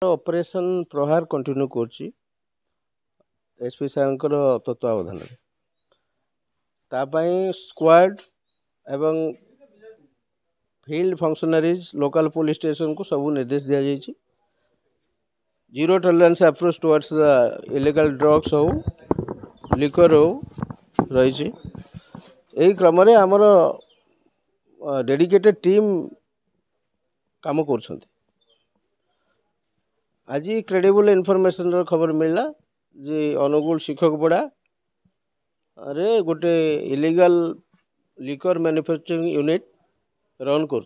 Operation प्रहार continue करछि SP सारंकर तत्वावधान स्क्वाड एवं field functionaries local police station को सब निर्देश दिया जाइए। Zero tolerance approach towards illegal drugs हो लिकर हो रही क्रम आमर डेडिकेटेड टीम काम कर आज क्रेडिबल इनफॉरमेशन खबर मिलला जे अनुगुल शिक्षक पड़ा रे गोटे illegal liquor manufacturing unit run कर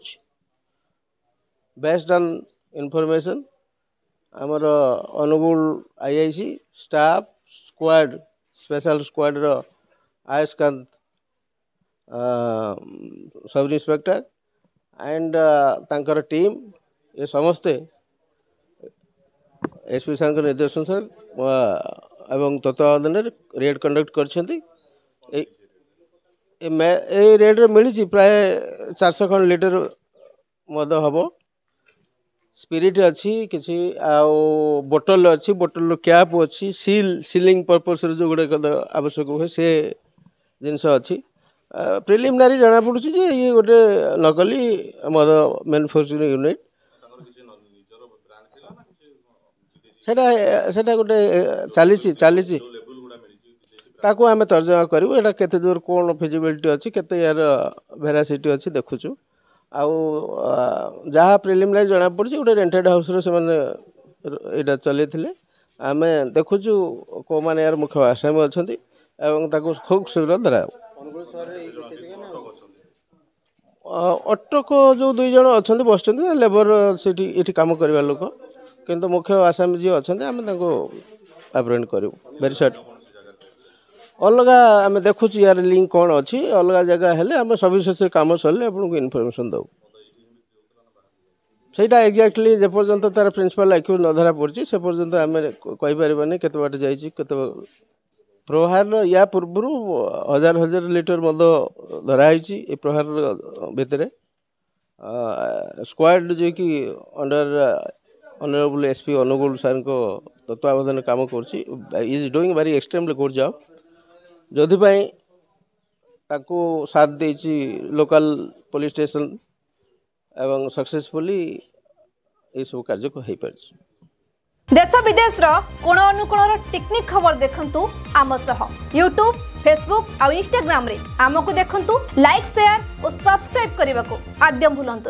बेस्ड ऑन इनफॉरमेशन आमर Angul IIC staff squad special squad रो आयुष्कांत सब इंस्पेक्टर एंड तांकर टीम ये समस्ते एसपी सार निर्देश अनुसार एवं तत्वावधान रेड कंडक्ट कर रेड मिली प्राय 400 खंड लीटर मद हम स्पिरिट अच्छी किसी बोतल अच्छी बोतल कैप अच्छी सीलिंग पर्पस जो गुड़ाक आवश्यक हुए से जिनस अच्छी प्रिलिमिनारी जना पड़ी ये गोटे नकली मद मैन्युफैक्चरिंग यूनिट सेटा गोटे चली ताकू आम तर्जमा करूँ यहाँ केते दूर कौन फिजिबिलिटी अच्छी केते यार भेरासीटी अच्छी देखुचु जहाँ प्रिलिमिनारी जना पड़ी गोटे रेंटेड हाउस यहाँ चलते आम देखुचु कौ मैंने यार मुख्य आसामी अच्छा खूब शीघ्र धरा अटक जो 2 जन अच्छा बस लेबर से कम करवा लोक किंतु मुख्य आसामी जी अच्छा आम एप्रेंड करूँ वेरी सर्ट अलग आम देखुच यार लिंक कौन अच्छी अलग जगह हेले आम सविशेष काम सरले आपको इनफर्मेशन दऊ सेटा एक्जाक्टली जेपर्यंत तार प्रिंसिपल आक्यू न धरा पड़ी से पर्यंत आम कहीपर केते बाट जाते प्रहार या पूर्व 1000 लीटर मद धराई प्रहार भितर स्क्वाड जो कि अंडर ऑनरेबल एसपी अनुगुल सार को तत्वावधान काम कर is doing very extremely good job जो साथ दे लोकल पुलिस स्टेशन एवं सक्सेसफुली ये सब कार्य हो पार देश विदेश कोण अनुकोण टेक्निक खबर देखंतु आम सह यूट्यूब फेसबुक और इंस्टाग्राम रे आमको देखंतु लाइक शेयर और सब्सक्राइब करने को आद्यम भूलंतु।